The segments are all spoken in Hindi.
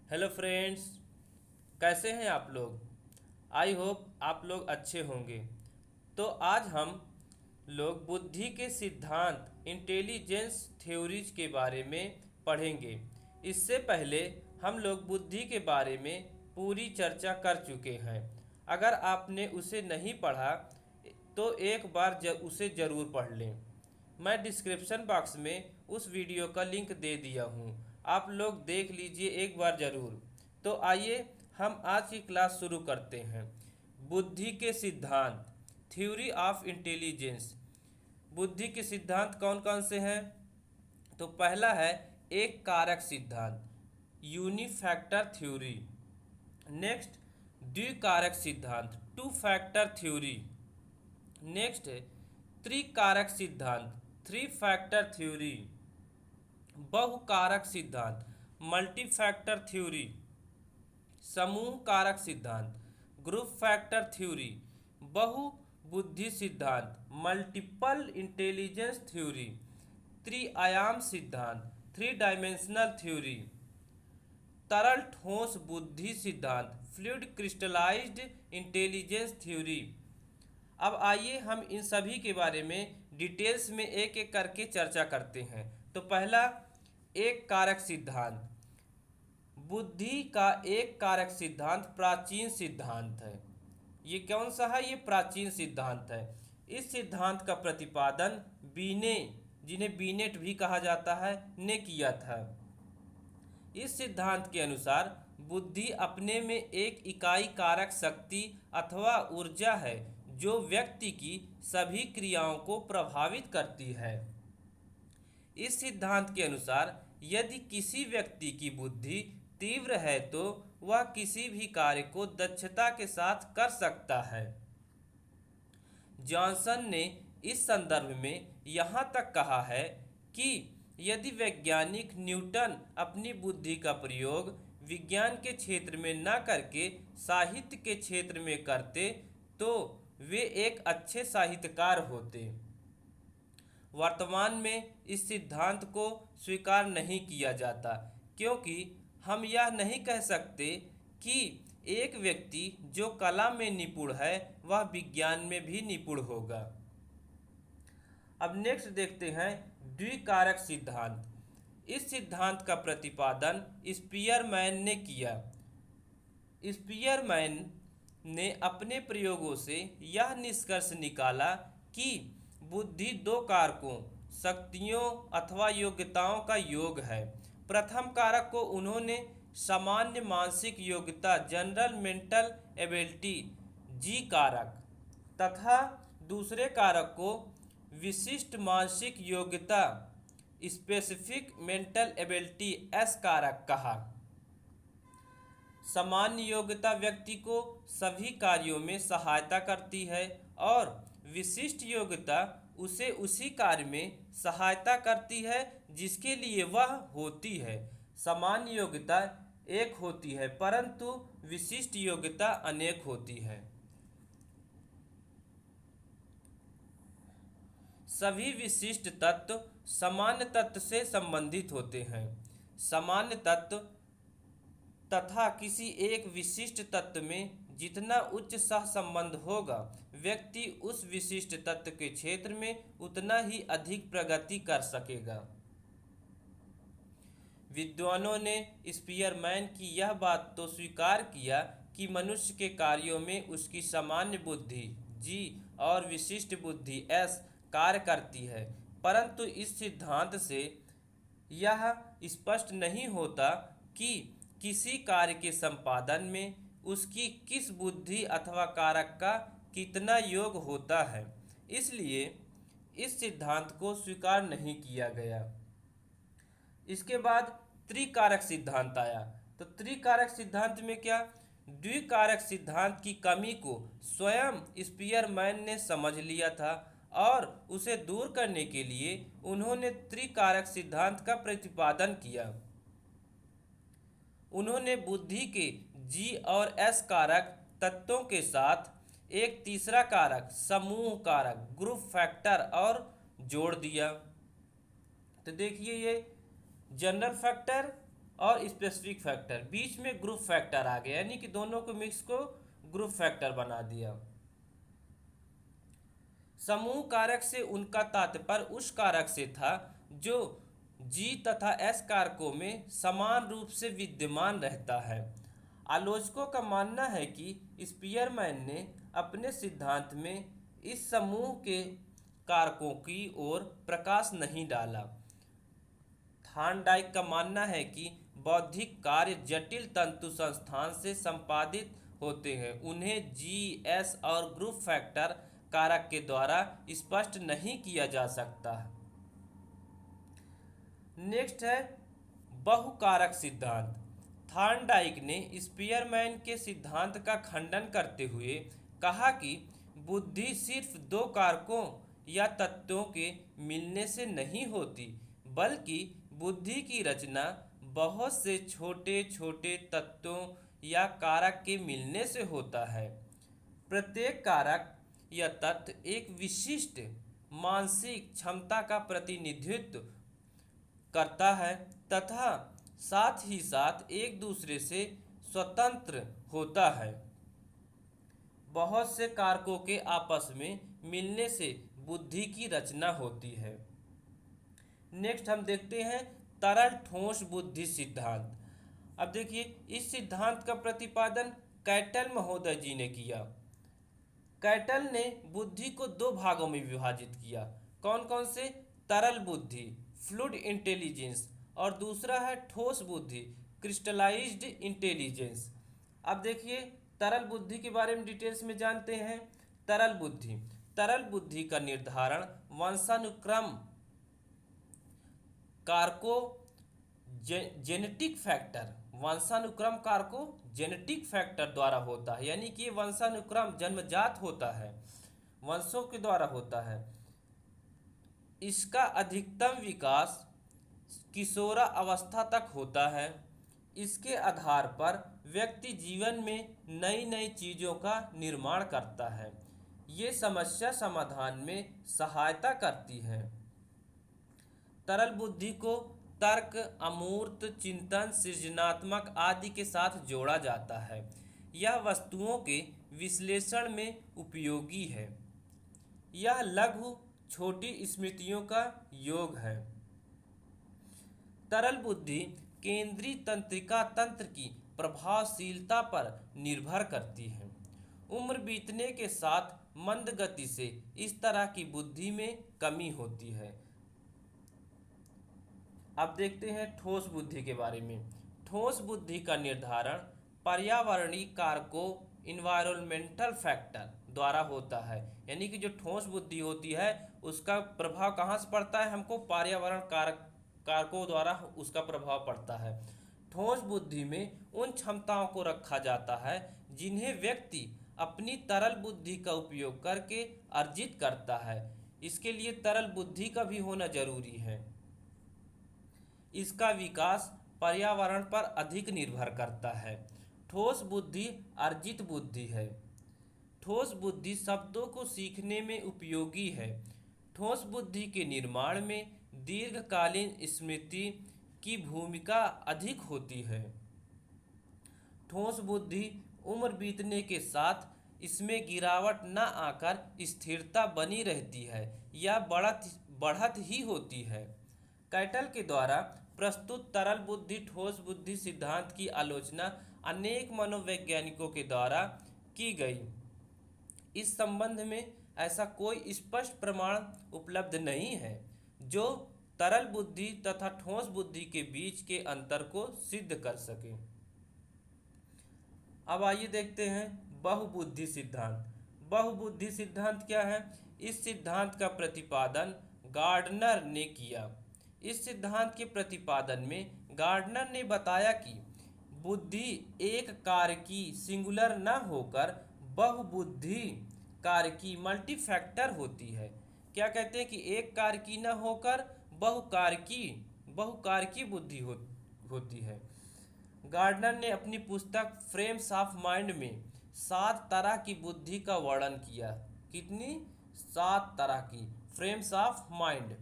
हेलो फ्रेंड्स, कैसे हैं आप लोग। आई होप आप लोग अच्छे होंगे। तो आज हम लोग बुद्धि के सिद्धांत इंटेलिजेंस थ्योरीज के बारे में पढ़ेंगे। इससे पहले हम लोग बुद्धि के बारे में पूरी चर्चा कर चुके हैं। अगर आपने उसे नहीं पढ़ा तो एक बार उसे ज़रूर पढ़ लें। मैं डिस्क्रिप्शन बॉक्स में उस वीडियो का लिंक दे दिया हूँ, आप लोग देख लीजिए एक बार ज़रूर। तो आइए हम आज की क्लास शुरू करते हैं। बुद्धि के सिद्धांत, थ्योरी ऑफ इंटेलिजेंस। बुद्धि के सिद्धांत कौन कौन से हैं? तो पहला है एक कारक सिद्धांत, यूनिफैक्टर थ्योरी। नेक्स्ट, द्विकारक सिद्धांत, टू फैक्टर थ्योरी। नेक्स्ट है त्रिकारक सिद्धांत, थ्री फैक्टर थ्योरी। बहुकारक सिद्धांत, मल्टी फैक्टर थ्योरी। समूह कारक सिद्धांत, ग्रुप फैक्टर थ्योरी। बहुबुद्धि सिद्धांत, मल्टीपल इंटेलिजेंस थ्योरी। त्रिआयाम सिद्धांत, थ्री डायमेंशनल थ्योरी। तरल ठोस बुद्धि सिद्धांत, फ्लूइड क्रिस्टलाइज्ड इंटेलिजेंस थ्योरी। अब आइए हम इन सभी के बारे में डिटेल्स में एक एक करके चर्चा करते हैं। तो पहला, एक कारक सिद्धांत। बुद्धि का एक कारक सिद्धांत प्राचीन सिद्धांत है। ये कौन सा है? ये प्राचीन सिद्धांत है। इस सिद्धांत का प्रतिपादन बीने, जिन्हें बीनेट भी कहा जाता है, ने किया था। इस सिद्धांत के अनुसार बुद्धि अपने में एक इकाई कारक शक्ति अथवा ऊर्जा है जो व्यक्ति की सभी क्रियाओं को प्रभावित करती है। इस सिद्धांत के अनुसार यदि किसी व्यक्ति की बुद्धि तीव्र है तो वह किसी भी कार्य को दक्षता के साथ कर सकता है। जॉनसन ने इस संदर्भ में यहाँ तक कहा है कि यदि वैज्ञानिक न्यूटन अपनी बुद्धि का प्रयोग विज्ञान के क्षेत्र में न करके साहित्य के क्षेत्र में करते तो वे एक अच्छे साहित्यकार होते। वर्तमान में इस सिद्धांत को स्वीकार नहीं किया जाता, क्योंकि हम यह नहीं कह सकते कि एक व्यक्ति जो कला में निपुण है वह विज्ञान में भी निपुण होगा। अब नेक्स्ट देखते हैं द्विकारक सिद्धांत। इस सिद्धांत का प्रतिपादन स्पीयरमैन ने किया। स्पीयरमैन ने अपने प्रयोगों से यह निष्कर्ष निकाला कि बुद्धि दो कारकों, शक्तियों अथवा योग्यताओं का योग है। प्रथम कारक को उन्होंने सामान्य मानसिक योग्यता, जनरल मेंटल एबिलिटी, जी कारक, तथा दूसरे कारक को विशिष्ट मानसिक योग्यता, स्पेसिफिक मेंटल एबिलिटी, एस कारक कहा। सामान्य योग्यता व्यक्ति को सभी कार्यों में सहायता करती है और विशिष्ट योग्यता उसे उसी कार्य में सहायता करती है जिसके लिए वह होती है। सामान्य योग्यता एक होती है परंतु विशिष्ट योग्यता अनेक होती है। सभी विशिष्ट तत्व सामान्य तत्व से संबंधित होते हैं। सामान्य तत्व तथा किसी एक विशिष्ट तत्व में जितना उच्च सहसंबंध होगा, व्यक्ति उस विशिष्ट तत्व के क्षेत्र में उतना ही अधिक प्रगति कर सकेगा। विद्वानों ने स्पीयरमैन की यह बात तो स्वीकार किया कि मनुष्य के कार्यों में उसकी सामान्य बुद्धि जी और विशिष्ट बुद्धि एस कार्य करती है, परंतु इस सिद्धांत से यह स्पष्ट नहीं होता कि किसी कार्य के संपादन में उसकी किस बुद्धि अथवा कारक का कितना योग होता है, इसलिए इस सिद्धांत को स्वीकार नहीं किया गया। इसके बाद त्रिकारक सिद्धांत आया। तो त्रिकारक सिद्धांत में क्या? द्विकारक सिद्धांत की कमी को स्वयं स्पीयरमैन ने समझ लिया था और उसे दूर करने के लिए उन्होंने त्रिकारक सिद्धांत का प्रतिपादन किया। उन्होंने बुद्धि के जी और एस कारक तत्वों के साथ एक तीसरा कारक, समूह कारक, ग्रुप फैक्टर और जोड़ दिया। तो देखिए, ये जनरल फैक्टर और स्पेसिफिक फैक्टर, बीच में ग्रुप फैक्टर आ गया, यानी कि दोनों को मिक्स को ग्रुप फैक्टर बना दिया। समूह कारक से उनका तात्पर्य उस कारक से था जो जी तथा एस कारकों में समान रूप से विद्यमान रहता है। आलोचकों का मानना है कि स्पीयरमैन ने अपने सिद्धांत में इस समूह के कारकों की ओर प्रकाश नहीं डाला। थॉर्नडाइक का मानना है कि बौद्धिक कार्य जटिल तंतु संस्थान से संपादित होते हैं, उन्हें जी, एस और ग्रुप फैक्टर कारक के द्वारा स्पष्ट नहीं किया जा सकता। नेक्स्ट है बहुकारक सिद्धांत। थॉर्नडाइक ने स्पीयरमैन के सिद्धांत का खंडन करते हुए कहा कि बुद्धि सिर्फ दो कारकों या तत्वों के मिलने से नहीं होती, बल्कि बुद्धि की रचना बहुत से छोटे छोटे तत्वों या कारक के मिलने से होता है। प्रत्येक कारक या तत्व एक विशिष्ट मानसिक क्षमता का प्रतिनिधित्व करता है तथा साथ ही साथ एक दूसरे से स्वतंत्र होता है। बहुत से कारकों के आपस में मिलने से बुद्धि की रचना होती है। नेक्स्ट हम देखते हैं तरल ठोस बुद्धि सिद्धांत। अब देखिए, इस सिद्धांत का प्रतिपादन कैटल महोदय जी ने किया। कैटल ने बुद्धि को दो भागों में विभाजित किया। कौन कौन से? तरल बुद्धि, फ्लूइड इंटेलिजेंस, और दूसरा है ठोस बुद्धि, क्रिस्टलाइज्ड इंटेलिजेंस। अब देखिए, तरल बुद्धि के बारे में डिटेल्स में जानते हैं। तरल बुद्धि का निर्धारण वंशानुक्रम कारकों जेनेटिक फैक्टर, वंशानुक्रम कारकों जेनेटिक फैक्टर द्वारा होता है, यानी कि वंशानुक्रम जन्मजात होता है, वंशों के द्वारा होता है। इसका अधिकतम विकास किशोरा अवस्था तक होता है। इसके आधार पर व्यक्ति जीवन में नई नई चीज़ों का निर्माण करता है। ये समस्या समाधान में सहायता करती है। तरल बुद्धि को तर्क, अमूर्त चिंतन, सृजनात्मक आदि के साथ जोड़ा जाता है। यह वस्तुओं के विश्लेषण में उपयोगी है। यह लघु छोटी स्मृतियों का योग है। तरल बुद्धि केंद्रीय तंत्रिका तंत्र की प्रभावशीलता पर निर्भर करती है। उम्र बीतने के साथ मंद गति से इस तरह की बुद्धि में कमी होती है। अब देखते हैं ठोस बुद्धि के बारे में। ठोस बुद्धि का निर्धारण पर्यावरणीय कारकों इन्वायरमेंटल फैक्टर द्वारा होता है, यानी कि जो ठोस बुद्धि होती है उसका प्रभाव कहाँ से पड़ता है? हमको पर्यावरण कारकों द्वारा उसका प्रभाव पड़ता है। ठोस बुद्धि में उन क्षमताओं को रखा जाता है जिन्हें व्यक्ति अपनी तरल बुद्धि का उपयोग करके अर्जित करता है। इसके लिए तरल बुद्धि का भी होना जरूरी है। इसका विकास पर्यावरण पर अधिक निर्भर करता है। ठोस बुद्धि अर्जित बुद्धि है। ठोस बुद्धि शब्दों को सीखने में उपयोगी है। ठोस बुद्धि के निर्माण में दीर्घकालीन स्मृति की भूमिका अधिक होती है। ठोस बुद्धि उम्र बीतने के साथ इसमें गिरावट न आकर स्थिरता बनी रहती है या बढ़त ही होती है। कैटल के द्वारा प्रस्तुत तरल बुद्धि ठोस बुद्धि सिद्धांत की आलोचना अनेक मनोवैज्ञानिकों के द्वारा की गई। इस संबंध में ऐसा कोई स्पष्ट प्रमाण उपलब्ध नहीं है जो तरल बुद्धि तथा ठोस बुद्धि के बीच के अंतर को सिद्ध कर सके। अब आइए देखते हैं बहुबुद्धि सिद्धांत। बहुबुद्धि सिद्धांत क्या है? इस सिद्धांत का प्रतिपादन गार्डनर ने किया। इस सिद्धांत के प्रतिपादन में गार्डनर ने बताया कि बुद्धि एक कारकी सिंगुलर न होकर बहुबुद्धि कारकी मल्टीफैक्टर होती है। क्या कहते हैं कि एक कारकी न होकर बहुकारकी बुद्धि होती है। गार्डनर ने अपनी पुस्तक फ्रेम्स ऑफ माइंड में 7 तरह की बुद्धि का वर्णन किया। कितनी? 7 तरह की फ्रेम्स ऑफ माइंड।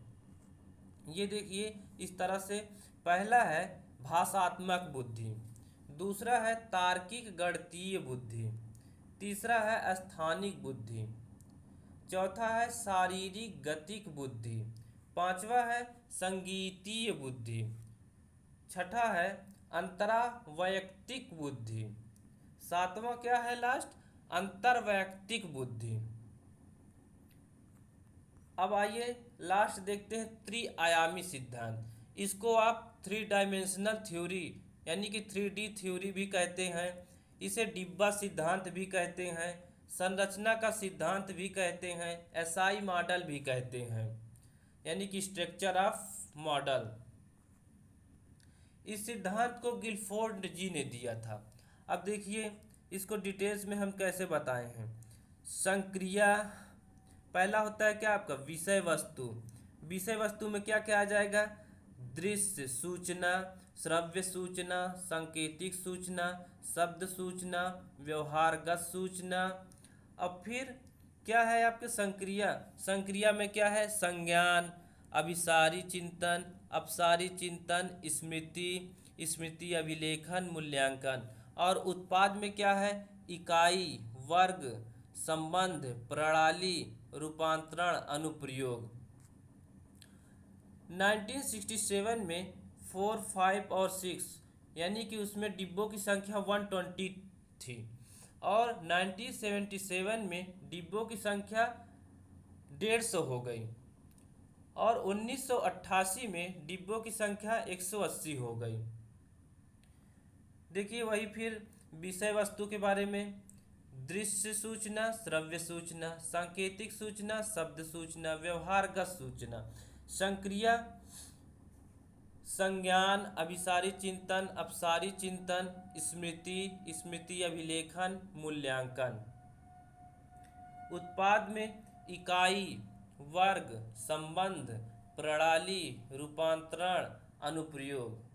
ये देखिए इस तरह से। पहला है भाषात्मक बुद्धि। दूसरा है तार्किक गणितीय बुद्धि। तीसरा है स्थानिक बुद्धि। चौथा है शारीरिक गतिक बुद्धि। पांचवा है संगीतीय बुद्धि। छठा है अंतरावैयक्तिक बुद्धि। सातवां क्या है लास्ट, अंतर्वैयक्तिक बुद्धि। अब आइए लास्ट देखते हैं त्रिआयामी सिद्धांत। इसको आप थ्री डायमेंशनल थ्योरी यानी कि 3D थ्योरी भी कहते हैं। इसे डिब्बा सिद्धांत भी कहते हैं, संरचना का सिद्धांत भी कहते हैं, एसआई मॉडल भी कहते हैं, यानी कि स्ट्रक्चर ऑफ मॉडल। इस सिद्धांत को गिलफोर्ड जी ने दिया था। अब देखिए इसको डिटेल्स में हम कैसे बताए हैं। संक्रिया पहला होता है क्या आपका विषय वस्तु। विषय वस्तु में क्या क्या आ जाएगा, दृश्य सूचना, श्रव्य सूचना, सांकेतिक सूचना, शब्द सूचना, व्यवहारगत सूचना। अब फिर क्या है आपके संक्रिया। संक्रिया में क्या है, संज्ञान, अभिसारी चिंतन, अपसारी चिंतन, स्मृति, स्मृति अभिलेखन, मूल्यांकन। और उत्पाद में क्या है, इकाई, वर्ग, संबंध, प्रणाली, रूपांतरण, अनुप्रयोग। 1967 में 4, 5 और 6 यानी कि उसमें डिब्बों की संख्या 120 थी और 1977 में डिब्बों की संख्या 150 हो गई और 1988 में डिब्बों की संख्या 180 हो गई। देखिए वही फिर विषय वस्तु के बारे में, दृश्य सूचना, श्रव्य सूचना, सांकेतिक सूचना, शब्द सूचना, व्यवहारगत सूचना। संक्रिया संज्ञान, अभिसारी चिंतन, अपसारी चिंतन, स्मृति, स्मृति अभिलेखन, मूल्यांकन। उत्पाद में इकाई, वर्ग, संबंध, प्रणाली, रूपांतरण, अनुप्रयोग।